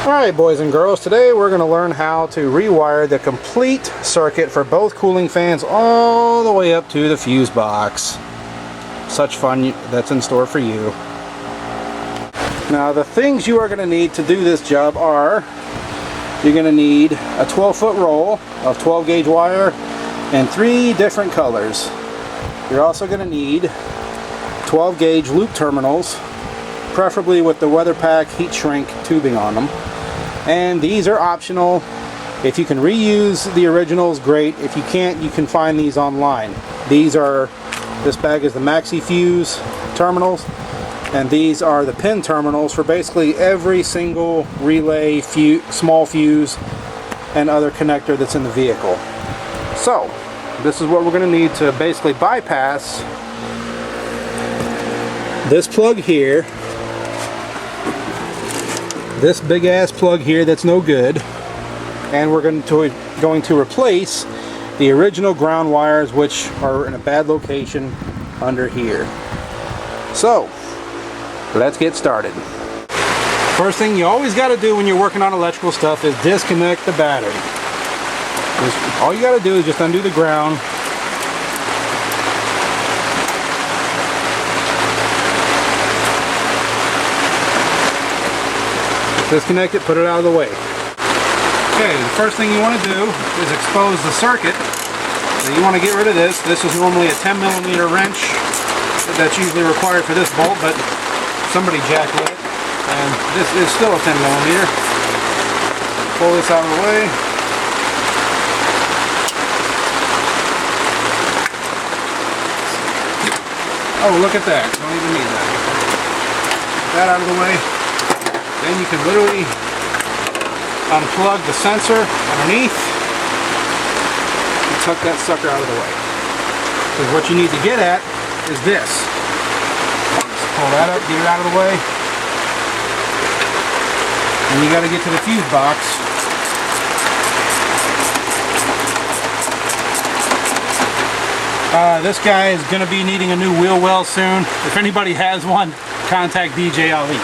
Alright boys and girls, today we're going to learn how to rewire the complete circuit for both cooling fans all the way up to the fuse box. Such fun that's in store for you. Now the things you are going to need to do this job are, you're going to need a 12-foot roll of 12 gauge wire in 3 different colors. You're also going to need 12 gauge loop terminals, preferably with the weather pack heat shrink tubing on them. And these are optional. If you can reuse the originals, great. If you can't, you can find these online. This bag is the maxi fuse terminals, and these are the pin terminals for basically every single relay, small fuse, and other connector that's in the vehicle. So, this is what we're going to need to basically bypass this plug here. This big ass plug here that's no good, and we're going to replace the original ground wires, which are in a bad location under here. So let's get started. First thing you always got to do when you're working on electrical stuff is disconnect the battery. All you got to do is just undo the ground. Disconnect it, put it out of the way. Okay, the first thing you want to do is expose the circuit. So you want to get rid of this. This is normally a 10mm wrench that's usually required for this bolt, but somebody jacked with it, and this is still a 10mm. Pull this out of the way. Oh, look at that. Don't even need that. Get that out of the way. Then you can literally unplug the sensor underneath and tuck that sucker out of the way. Because what you need to get at is this. Just pull that up, get it out of the way. And you got to get to the fuse box. This guy is going to be needing a new wheel well soon. If anybody has one, contact DJ Ali.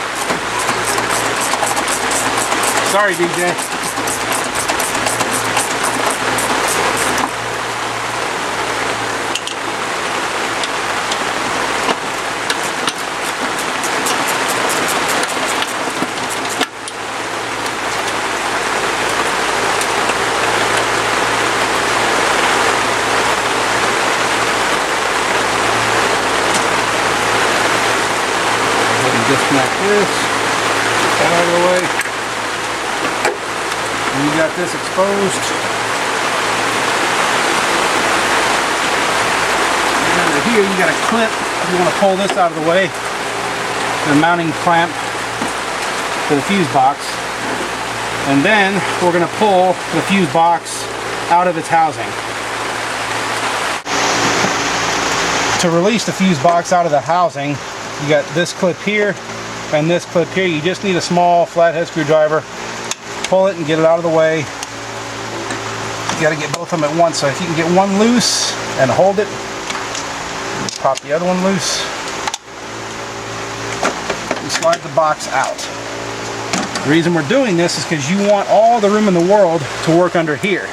Sorry, DJ. Disconnect this, get that out of the way. And you got this exposed. And under here you got a clip. You want to pull this out of the way. The mounting clamp to the fuse box. And then we're going to pull the fuse box out of its housing. To release the fuse box out of the housing, you got this clip here and this clip here. You just need a small flathead screwdriver. Pull it and get it out of the way. You got to get both of them at once. So if you can get one loose and hold it, pop the other one loose, and slide the box out. The reason we're doing this is because you want all the room in the world to work under here,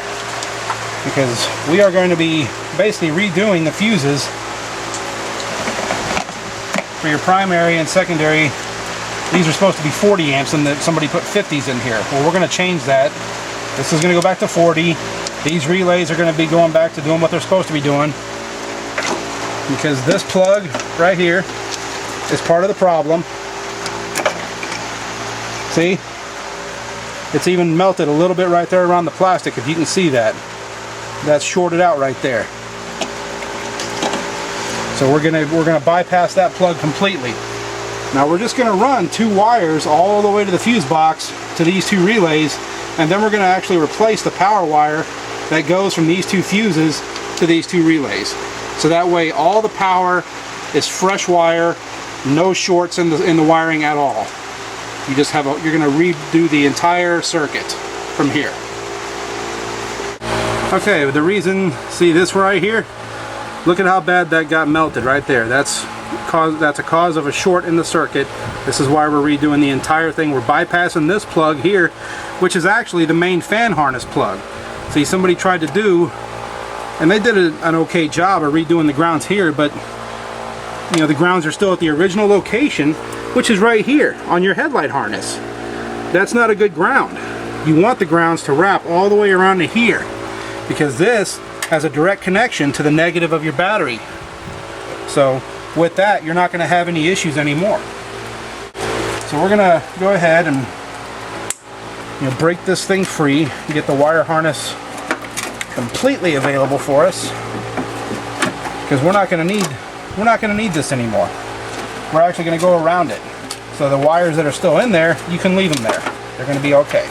because we are going to be basically redoing the fuses for your primary and secondary. These are supposed to be 40 amps and somebody put 50s in here. Well, we're going to change that. This is going to go back to 40. These relays are going to be going back to doing what they're supposed to be doing, because this plug right here is part of the problem. See? It's even melted a little bit right there around the plastic, if you can see that. That's shorted out right there. So we're gonna bypass that plug completely. Now we're just gonna run 2 wires all the way to the fuse box to these 2 relays, and then we're gonna actually replace the power wire that goes from these 2 fuses to these 2 relays. So that way all the power is fresh wire, no shorts in the wiring at all. You just have you're gonna redo the entire circuit from here. Okay, the reason, see this right here? Look at how bad that got melted right there. That's that's a cause of a short in the circuit. This is why we're redoing the entire thing. We're bypassing this plug here, which is actually the main fan harness plug. See, somebody tried to do, and they did an okay job of redoing the grounds here, but you know, the grounds are still at the original location, which is right here on your headlight harness. That's not a good ground. You want the grounds to wrap all the way around to here, because this has a direct connection to the negative of your battery. So with that, you're not going to have any issues anymore. So we're going to go ahead and break this thing free and get the wire harness completely available for us, because we're not going to need this anymore. We're actually going to go around it. So the wires that are still in there, you can leave them there. They're going to be okay.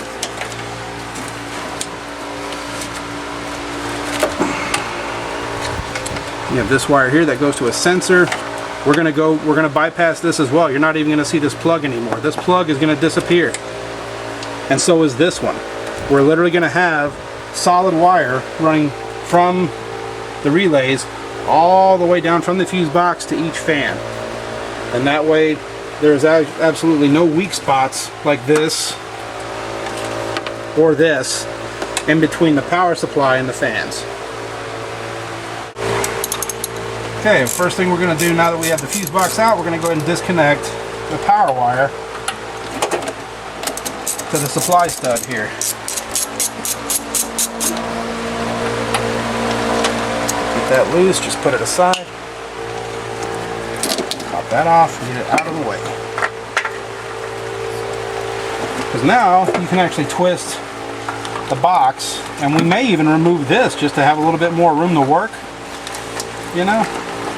You have this wire here that goes to a sensor. We're going to bypass this as well. You're not even going to see this plug anymore. This plug is going to disappear. And so is this one. We're literally going to have solid wire running from the relays all the way down from the fuse box to each fan. And that way there's absolutely no weak spots like this or this in between the power supply and the fans. Okay, first thing we're going to do now that we have the fuse box out, we're going to go ahead and disconnect the power wire to the supply stud here. Get that loose, just put it aside. Pop that off and get it out of the way. Because now you can actually twist the box, and we may even remove this just to have a little bit more room to work, you know,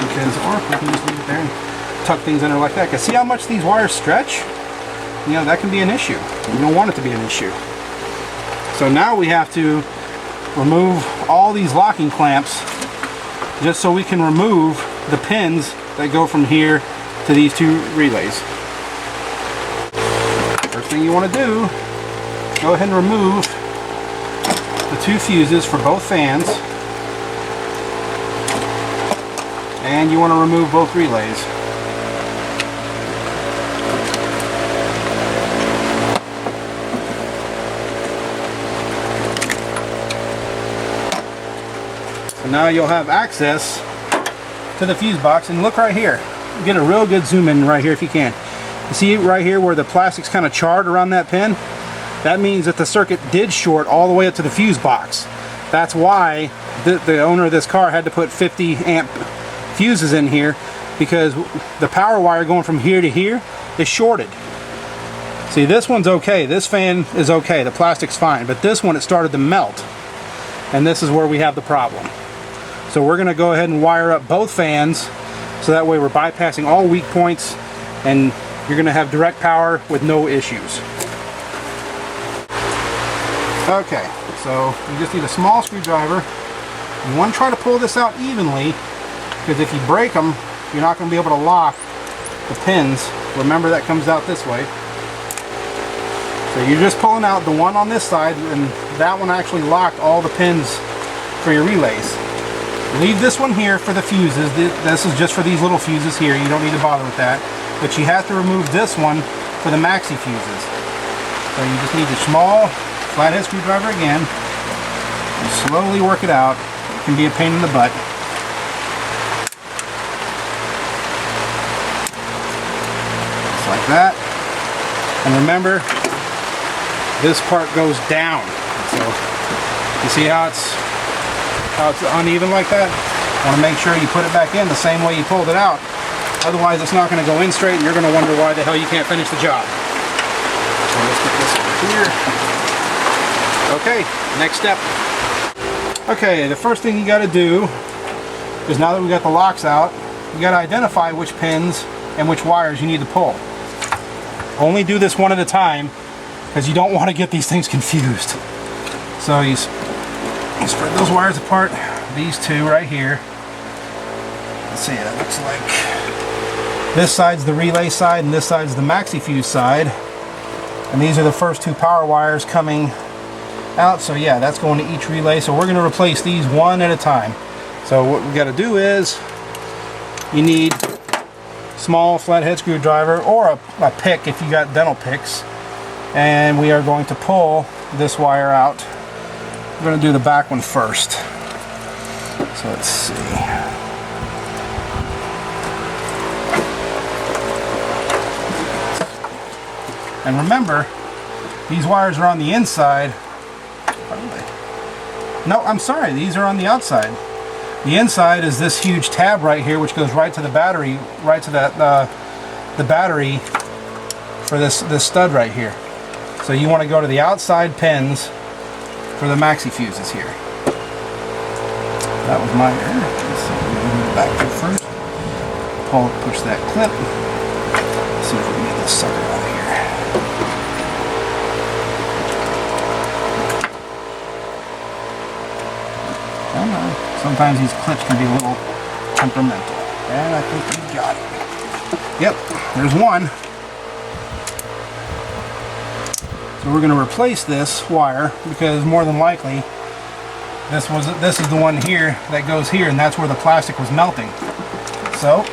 because, or we can just leave it there and tuck things in there like that. Because see how much these wires stretch? You know, that can be an issue. You don't want it to be an issue. So now we have to remove all these locking clamps just so we can remove the pins that go from here to these two relays. First thing you want to do, go ahead and remove the two fuses for both fans, and you want to remove both relays. So now you'll have access to the fuse box, and look right here. Get a real good zoom in right here if you can. You see right here where the plastic's kind of charred around that pin? That means that the circuit did short all the way up to the fuse box. That's why the owner of this car had to put 50 amp fuses in here, because the power wire going from here to here is shorted. See, this one's okay. This fan is okay. The plastic's fine. But this one, it started to melt. And this is where we have the problem. So we're going to go ahead and wire up both fans, so that way we're bypassing all weak points and you're going to have direct power with no issues. Okay, so you just need a small screwdriver. You want to try to pull this out evenly, because if you break them, you're not going to be able to lock the pins. Remember, that comes out this way. So you're just pulling out the one on this side, and that one actually locked all the pins for your relays. Leave this one here for the fuses. This is just for these little fuses here. You don't need to bother with that. But you have to remove this one for the maxi fuses. So you just need a small flathead screwdriver again. And slowly work it out. It can be a pain in the butt. Just like that. And remember, this part goes down. So you see how it's uneven like that? Want to make sure you put it back in the same way you pulled it out. Otherwise it's not going to go in straight and you're going to wonder why the hell you can't finish the job. So let's put this over here. Okay, next step. Okay, the first thing you got to do is, now that we got the locks out, you got to identify which pins and which wires you need to pull. Only do this one at a time, because you don't want to get these things confused. So you spread those wires apart, these two right here. Let's see, it looks like this side's the relay side and this side's the maxi fuse side. And these are the first two power wires coming out. So yeah, that's going to each relay. So we're going to replace these one at a time. So what we got to do is, you need small flathead screwdriver or a pick if you got dental picks, and we are going to pull this wire out. We're going to do the back one first. So let's see. And remember, these wires are on the inside. No, I'm sorry, these are on the outside. The inside is this huge tab right here, which goes right to the battery, right to that the battery for this stud right here. So you want to go to the outside pins for the maxi fuses here. That was my error. Let's see, we're going to move back to first. Push that clip. Let's see if we can get this sucker out of here. I don't know. Sometimes these clips can be a little temperamental. And I think we got it. Yep, there's one. So we're going to replace this wire because more than likely this is the one here that goes here, and that's where the plastic was melting. So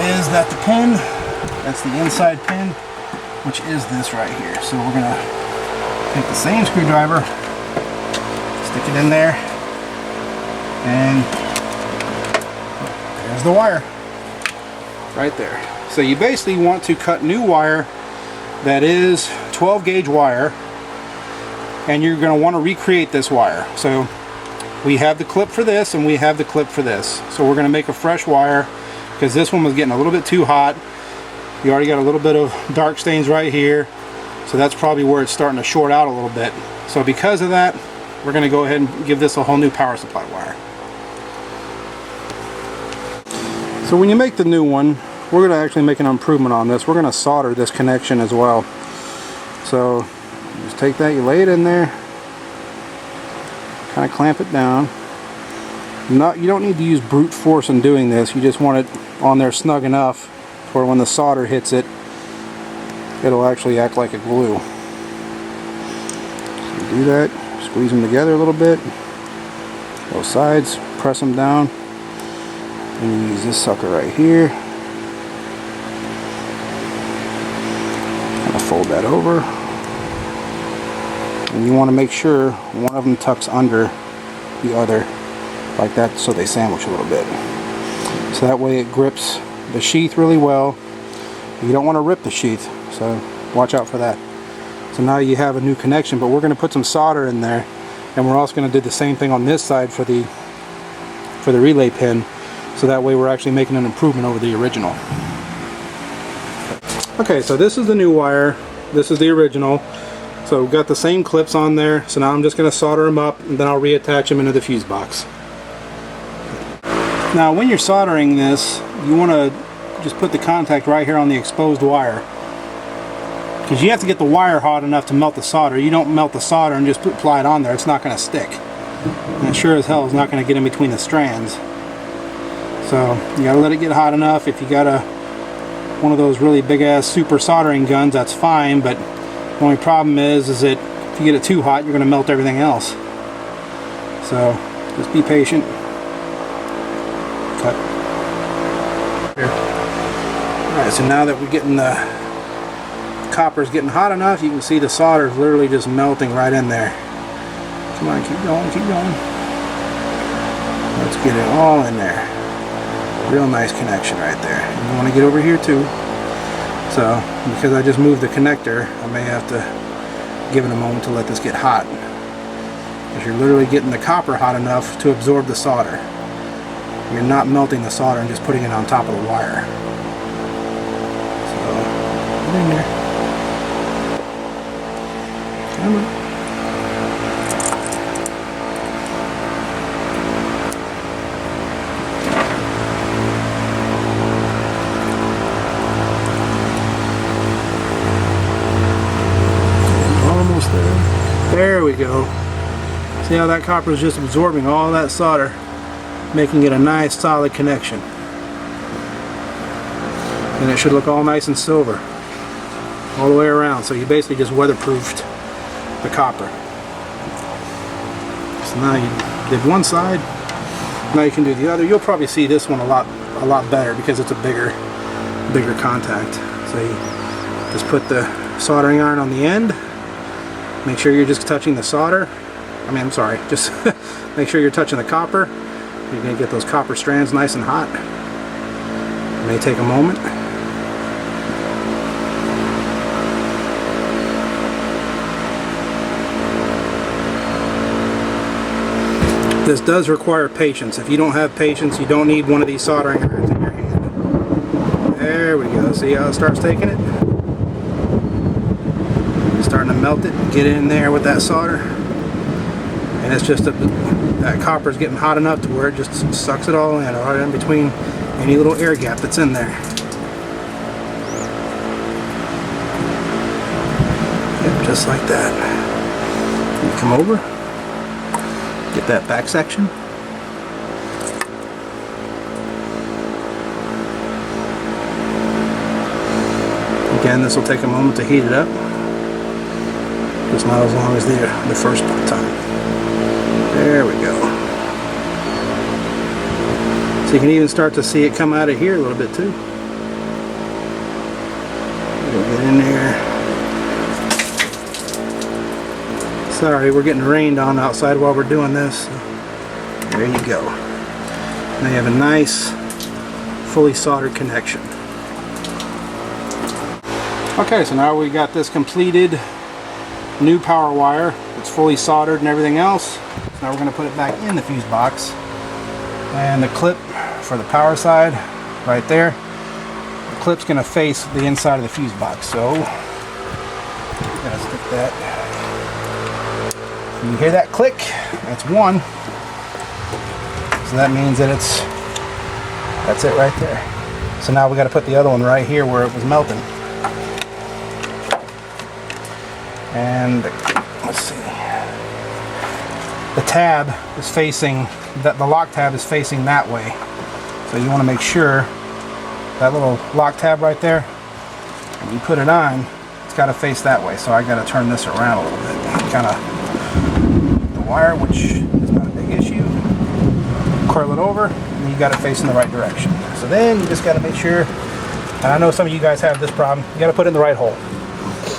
is that the pin? That's the inside pin, which is this right here. So we're going to take the same screwdriver, stick it in there, and there's the wire right there. So you basically want to cut new wire that is 12 gauge wire, and you're going to want to recreate this wire. So we have the clip for this and we have the clip for this. So we're going to make a fresh wire because this one was getting a little bit too hot. You already got a little bit of dark stains right here, so that's probably where it's starting to short out a little bit. So because of that, we're going to go ahead and give this a whole new power supply wire. So when you make the new one, we're going to actually make an improvement on this. We're going to solder this connection as well. So just take that, you lay it in there, kind of clamp it down. You don't need to use brute force in doing this. You just want it on there snug enough for when the solder hits it, it'll actually act like a glue. So you do that, squeeze them together a little bit, both sides, press them down, and you use this sucker right here. Kind of fold that over. And you want to make sure one of them tucks under the other like that, so they sandwich a little bit. So that way it grips the sheath really well. You don't want to rip the sheath, so watch out for that. So now you have a new connection, but we're going to put some solder in there, and we're also going to do the same thing on this side for the relay pin, so that way we're actually making an improvement over the original. Okay, so this is the new wire, this is the original. So we've got the same clips on there, so now I'm just going to solder them up and then I'll reattach them into the fuse box. Now when you're soldering this, you want to just put the contact right here on the exposed wire, because you have to get the wire hot enough to melt the solder. You don't melt the solder and just apply it on there, it's not going to stick. And it sure as hell is not going to get in between the strands. So you got to let it get hot enough. If you got one of those really big ass super soldering guns, that's fine, but the only problem is that if you get it too hot, you're going to melt everything else. So just be patient. Cut. Here. Alright, so now that we're getting the copper's getting hot enough, you can see the solder is literally just melting right in there. Come on, keep going, keep going. Let's get it all in there. Real nice connection right there. And you want to get over here too. So, because I just moved the connector, I may have to give it a moment to let this get hot. Because you're literally getting the copper hot enough to absorb the solder. You're not melting the solder and just putting it on top of the wire. So, get in there. Come on. There we go. See how that copper is just absorbing all that solder, making it a nice solid connection. And it should look all nice and silver all the way around. So you basically just weatherproofed the copper. So now you did one side, now you can do the other. You'll probably see this one a lot a lot better because it's a bigger contact. So you just put the soldering iron on the end. Make sure you're just touching the solder. I'm sorry, just make sure you're touching the copper. You're going to get those copper strands nice and hot. It may take a moment. This does require patience. If you don't have patience, you don't need one of these soldering irons in your hand. There we go. See how it starts taking it? Starting to melt it. Get in there with that solder. And it's just that copper is getting hot enough to where it just sucks it all in, right in between any little air gap that's in there. Yep, just like that. You come over, get that back section. Again, this will take a moment to heat it up. Just not as long as the first time. There we go. So you can even start to see it come out of here a little bit too. We'll get in there. Sorry, we're getting rained on outside while we're doing this. There you go. Now you have a nice, fully soldered connection. Okay, so now we got this completed new power wire. It's fully soldered and everything else. Now we're going to put it back in the fuse box, and the clip for the power side right there, the clip's going to face the inside of the fuse box, so I'm going to stick that. You hear that click? That's one, so that means that that's it right there. So now we got to put the other one right here where it was melting, and let's see. The tab is facing, the lock tab is facing that way. So you want to make sure that little lock tab right there, when you put it on, it's got to face that way. So I got to turn this around a little bit. Kind of the wire, which is not a big issue. Curl it over, and you got it facing the right direction. So then you just got to make sure, and I know some of you guys have this problem, you got to put it in the right hole.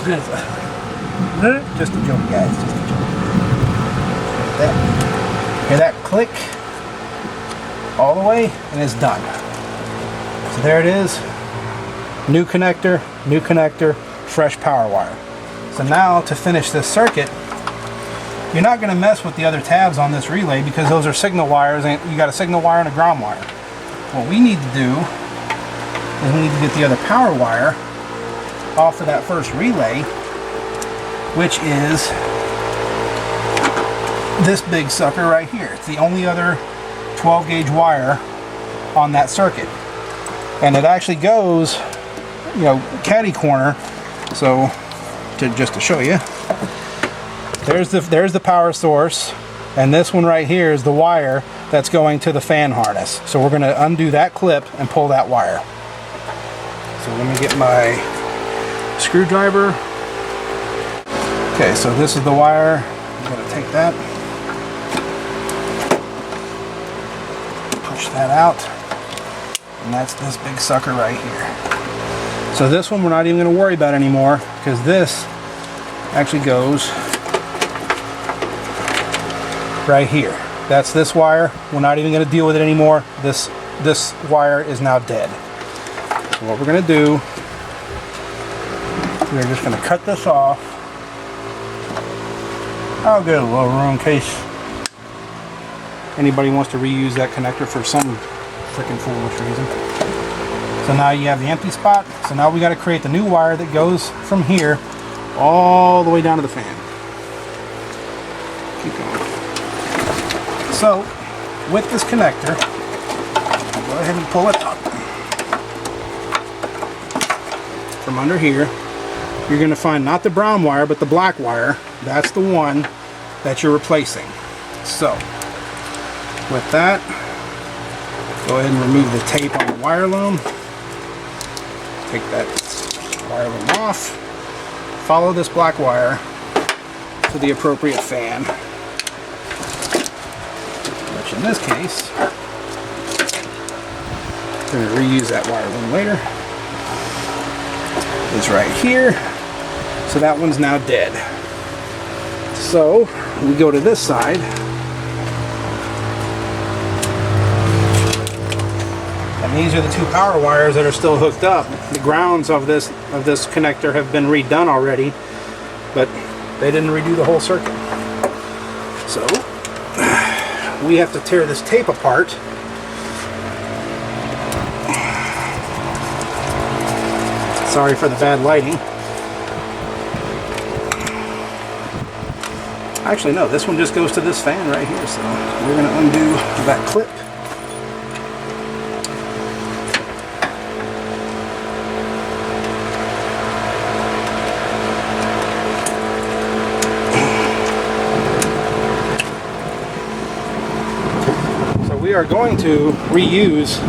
Just a joke, guys. Just a joke. Hear that click all the way, and it's done. So there it is. New connector, fresh power wire. So now to finish this circuit, you're not going to mess with the other tabs on this relay because those are signal wires, and you got a signal wire and a ground wire. What we need to do is we need to get the other power wire off of that first relay, which is this big sucker right here. It's the only other 12 gauge wire on that circuit, and it actually goes, you know, caddy corner. So just to show you, there's the power source, and this one right here is the wire that's going to the fan harness. So we're going to undo that clip and pull that wire. So let me get my screwdriver. Okay, so this is the wire. I'm going to take that, push that out, and that's this big sucker right here. So this one we're not even going to worry about anymore because this actually goes right here. That's this wire. We're not even going to deal with it anymore. This wire is now dead. So what we're going to do, we're just going to cut this off. I'll get a little room in case anybody wants to reuse that connector for some freaking foolish reason. So now you have the empty spot. So now we got to create the new wire that goes from here all the way down to the fan. Keep going. So with this connector, go ahead and pull it up from under here. You're going to find not the brown wire but the black wire. That's the one that you're replacing. So with that, go ahead and remove the tape on the wire loom. Take that wire loom off. Follow this black wire to the appropriate fan, which in this case I'm going to reuse that wire loom later. Is right here. So that one's now dead. So we go to this side. And these are the two power wires that are still hooked up. The grounds of this connector have been redone already, but they didn't redo the whole circuit. So we have to tear this tape apart. Sorry for the bad lighting. Actually, no, this one just goes to this fan right here, so we're going to undo that clip. So we are going to reuse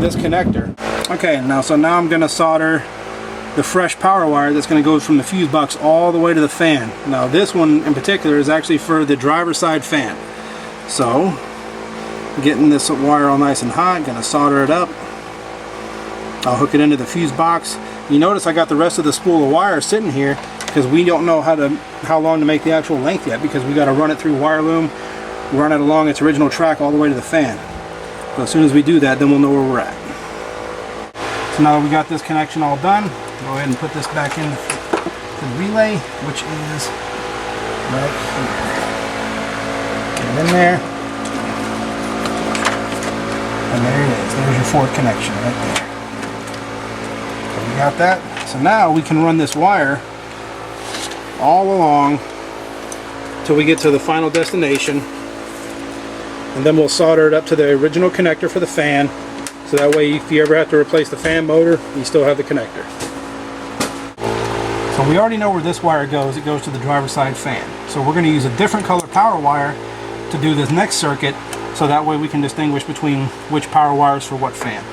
this connector. Okay, now I'm going to solder the fresh power wire that's going to go from the fuse box all the way to the fan. Now this one in particular is actually for the driver's side fan. So getting this wire all nice and hot, going to solder it up. I'll hook it into the fuse box. You notice I got the rest of the spool of wire sitting here because we don't know how long to make the actual length yet, because we got to run it through wire loom, run it along its original track all the way to the fan. So as soon as we do that, then we'll know where we're at. So now that we got this connection all done, go ahead and put this back in the relay, which is right here. Get it in there. And there it is. There's your fourth connection right there. So we got that. So now we can run this wire all along till we get to the final destination. And then we'll solder it up to the original connector for the fan. So that way, if you ever have to replace the fan motor, you still have the connector. So we already know where this wire goes. It goes to the driver's side fan. So we're going to use a different color power wire to do this next circuit, so that way we can distinguish between which power wires for what fan.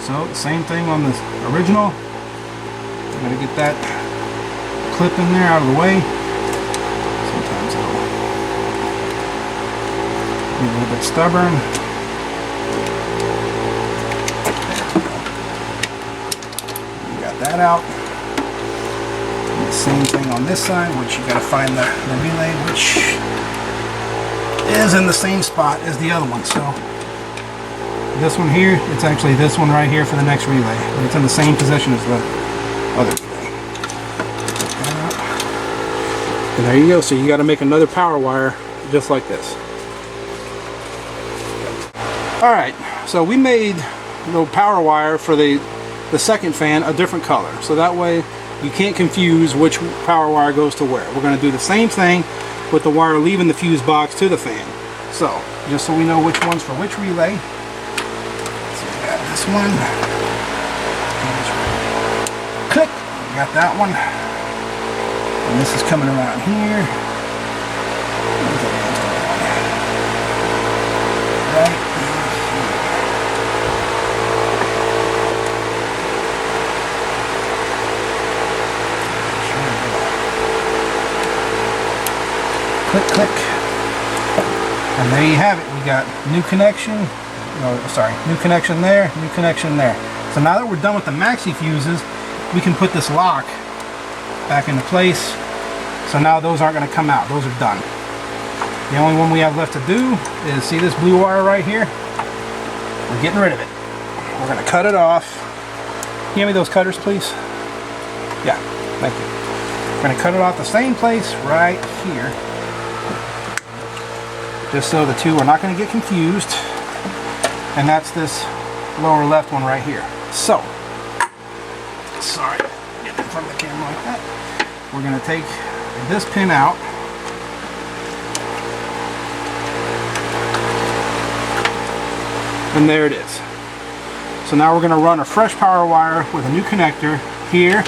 So same thing on the original. I'm going to get that clip in there out of the way. Sometimes it'll be a little bit stubborn. That out. And the same thing on this side, which you got to find the relay, which is in the same spot as the other one. So this one here, it's actually this one right here for the next relay, but it's in the same position as the other relay. And there you go. So you got to make another power wire just like this. All right, so we made the power wire for the second fan a different color, so that way you can't confuse which power wire goes to where. We're going to do the same thing with the wire leaving the fuse box to the fan. So just so we know which one's for which relay. So we got this one. Click. We got that one. And this is coming around here. Right. Click, click, and there you have it. We got new connection, new connection there, new connection there. So now that we're done with the maxi fuses, we can put this lock back into place. So now those aren't going to come out. Those are done. The only one we have left to do is, see this blue wire right here? We're getting rid of it. We're going to cut it off. Can you hand me those cutters, please? Yeah, thank you. We're going to cut it off the same place right here, just so the two are not going to get confused. And that's this lower left one right here. So, sorry, get in front of the camera like that. We're going to take this pin out. And there it is. So now we're going to run a fresh power wire with a new connector here.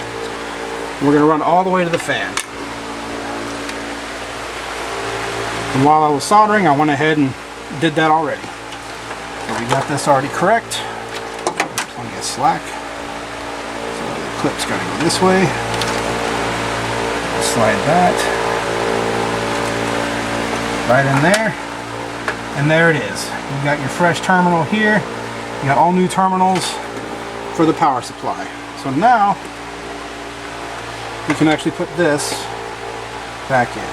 We're going to run all the way to the fan. And while I was soldering, I went ahead and did that already. So we got this already correct. Plenty of slack. So the clip's got to go this way. Slide that right in there. And there it is. You got your fresh terminal here. You got all new terminals for the power supply. So now you can actually put this back in.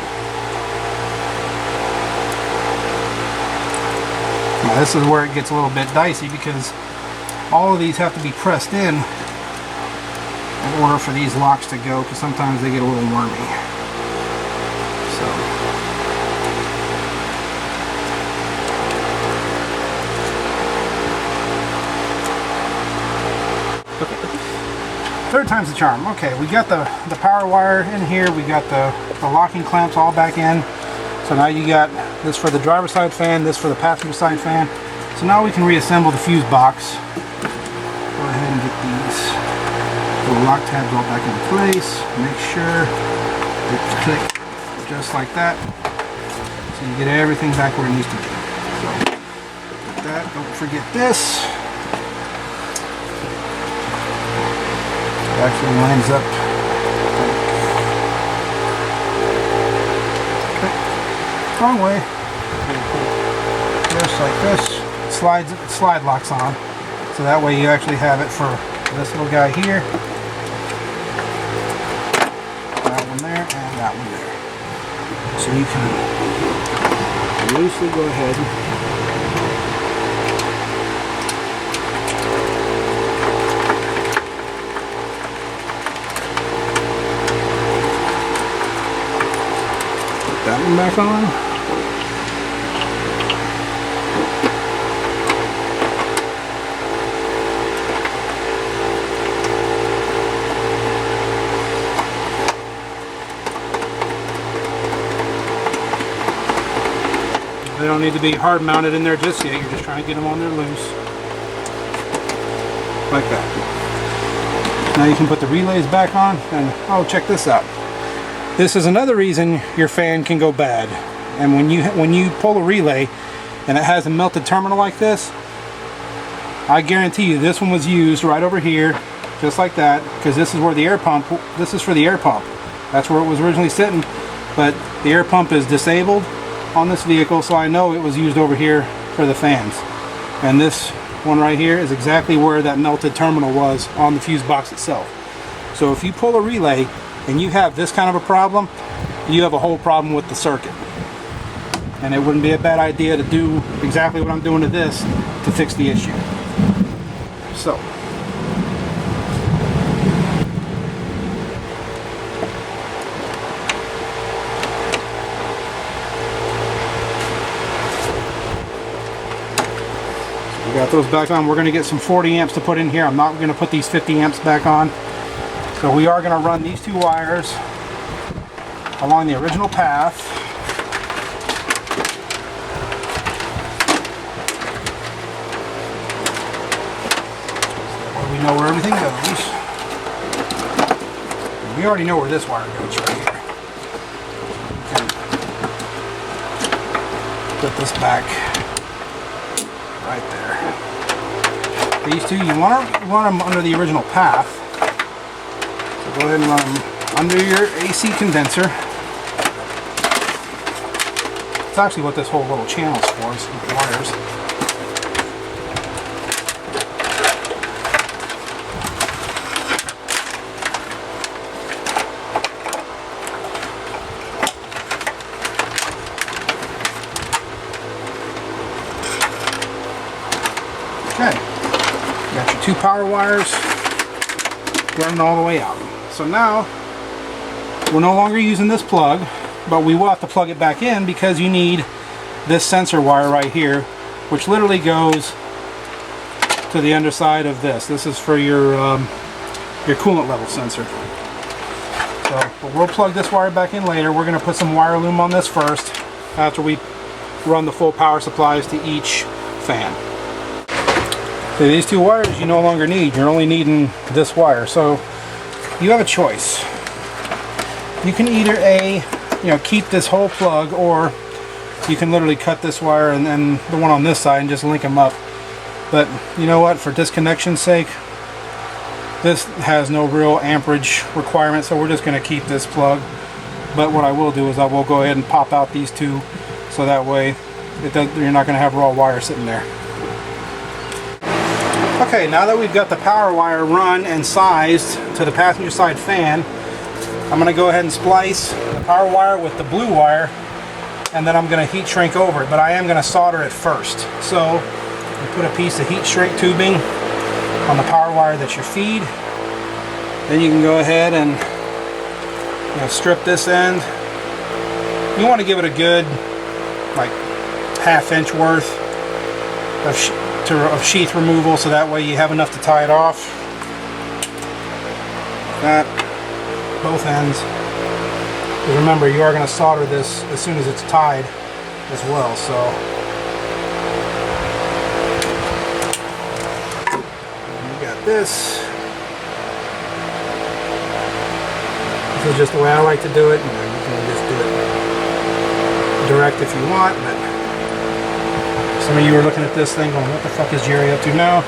Now this is where it gets a little bit dicey because all of these have to be pressed in order for these locks to go, because sometimes they get a little wormy. So okay. Third time's the charm. Okay, we got the power wire in here, we got the locking clamps all back in. So now you got this for the driver's side fan, this for the passenger side fan. So now we can reassemble the fuse box. Go ahead and get these little lock tabs all back in place. Make sure they click just like that. So you get everything back where it needs to be. So with that, don't forget this. It actually lines up. Okay. Wrong way. Just like this. It slide locks on. So that way you actually have it for this little guy here. That one there and that one there. So you can loosely go ahead put that one back on. They don't need to be hard mounted in there just yet. You're just trying to get them on there loose. Like that. Now you can put the relays back on and oh, check this out. This is another reason your fan can go bad. And when you pull a relay and it has a melted terminal like this, I guarantee you this one was used right over here, just like that, because this is where the air pump, this is for the air pump. That's where it was originally sitting, but the air pump is disabled on this vehicle, so I know it was used over here for the fans. And this one right here is exactly where that melted terminal was on the fuse box itself. So if you pull a relay and you have this kind of a problem, you have a whole problem with the circuit. And it wouldn't be a bad idea to do exactly what I'm doing to this to fix the issue. So got those back on. We're going to get some 40 amps to put in here. I'm not going to put these 50 amps back on. So we are going to run these two wires along the original path. We know where everything goes. We already know where this wire goes right here. Okay. Put this back right there. These two, you want them under the original path. So go ahead and run them under your AC condenser. It's actually what this whole little channel is for, is the wires. Okay, got your two power wires running all the way out. So now, we're no longer using this plug, but we will have to plug it back in because you need this sensor wire right here, which literally goes to the underside of this. This is for your coolant level sensor. So we'll plug this wire back in later. We're going to put some wire loom on this first after we run the full power supplies to each fan. So these two wires you no longer need. You're only needing this wire. So you have a choice. You can either keep this whole plug, or you can literally cut this wire and then the one on this side and just link them up. But you know what? For disconnection's sake, this has no real amperage requirement, so we're just going to keep this plug. But what I will do is I will go ahead and pop out these two, so that way you're not going to have raw wire sitting there. Okay, now that we've got the power wire run and sized to the passenger side fan, I'm going to go ahead and splice the power wire with the blue wire, and then I'm going to heat shrink over it, but I am going to solder it first. So you put a piece of heat shrink tubing on the power wire that's your feed. Then you can go ahead and strip this end. You want to give it a good like ½ inch worth of sheath removal, so that way you have enough to tie it off. That, both ends. Because remember, you are going to solder this as soon as it's tied as well. So you got this. This is just the way I like to do it. You can just do it direct if you want, but some of you are looking at this thing going, what the fuck is Jerry up to now?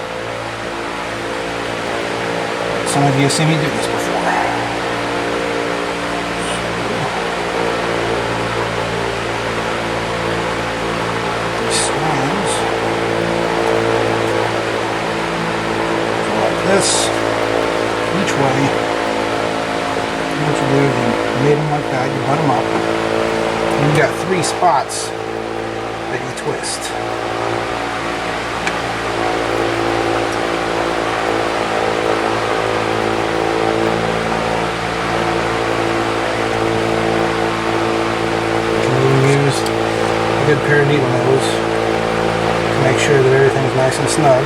Some of you have seen me do this before. These swans go like this, each way. And what you do is you made them like that, you butt them up. And you got 3 spots that you twist. A good pair of needle nose to make sure that everything's nice and snug.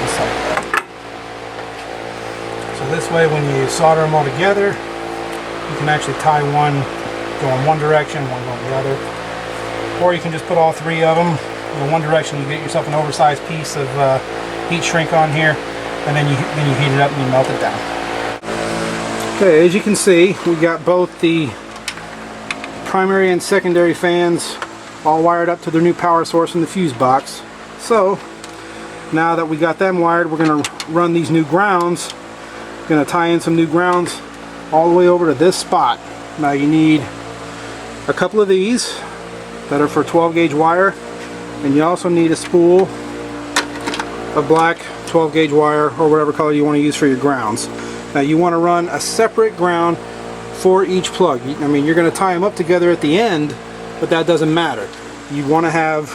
Just like that. So this way, when you solder them all together, you can actually tie one going one direction, one going the other. Or you can just put all 3 of them in one direction. You get yourself an oversized piece of heat shrink on here, and then you heat it up and you melt it down. Okay, as you can see, we got both the primary and secondary fans all wired up to their new power source in the fuse box. So now that we got them wired, we're going to run these new grounds. Going to tie in some new grounds all the way over to this spot. Now you need a couple of these that are for 12 gauge wire, and you also need a spool of black 12 gauge wire or whatever color you want to use for your grounds. Now you want to run a separate ground for each plug. I mean, you're going to tie them up together at the end, but that doesn't matter. You want to have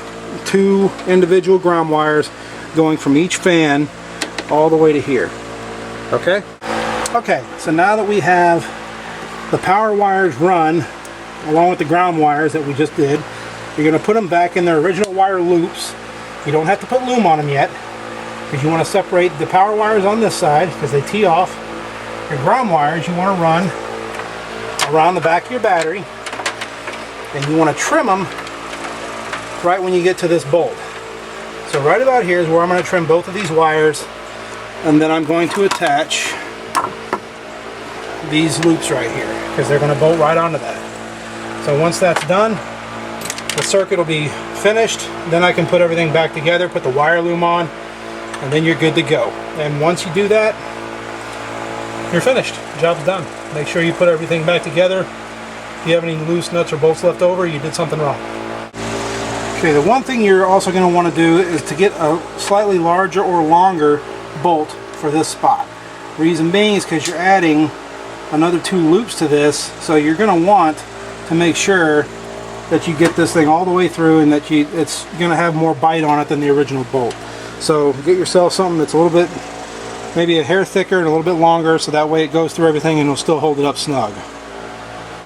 2 individual ground wires going from each fan all the way to here. Okay? Okay, so now that we have the power wires run along with the ground wires that we just did, you're going to put them back in their original wire loops. You don't have to put loom on them yet, because you want to separate the power wires on this side because they tee off. Your ground wires you want to run around the back of your battery, and you want to trim them right when you get to this bolt. So right about here is where I'm going to trim both of these wires, and then I'm going to attach these loops right here because they're going to bolt right onto that. So once that's done, the circuit will be finished. Then I can put everything back together, put the wire loom on, and then you're good to go. And once you do that, you're finished. Job's done. Make sure you put everything back together. If you have any loose nuts or bolts left over, you did something wrong. Okay, the one thing you're also going to want to do is to get a slightly larger or longer bolt for this spot. Reason being is because you're adding another 2 loops to this, so you're going to want to make sure that you get this thing all the way through and that it's going to have more bite on it than the original bolt. So get yourself something that's a little bit, maybe a hair thicker and a little bit longer, so that way it goes through everything and it'll still hold it up snug.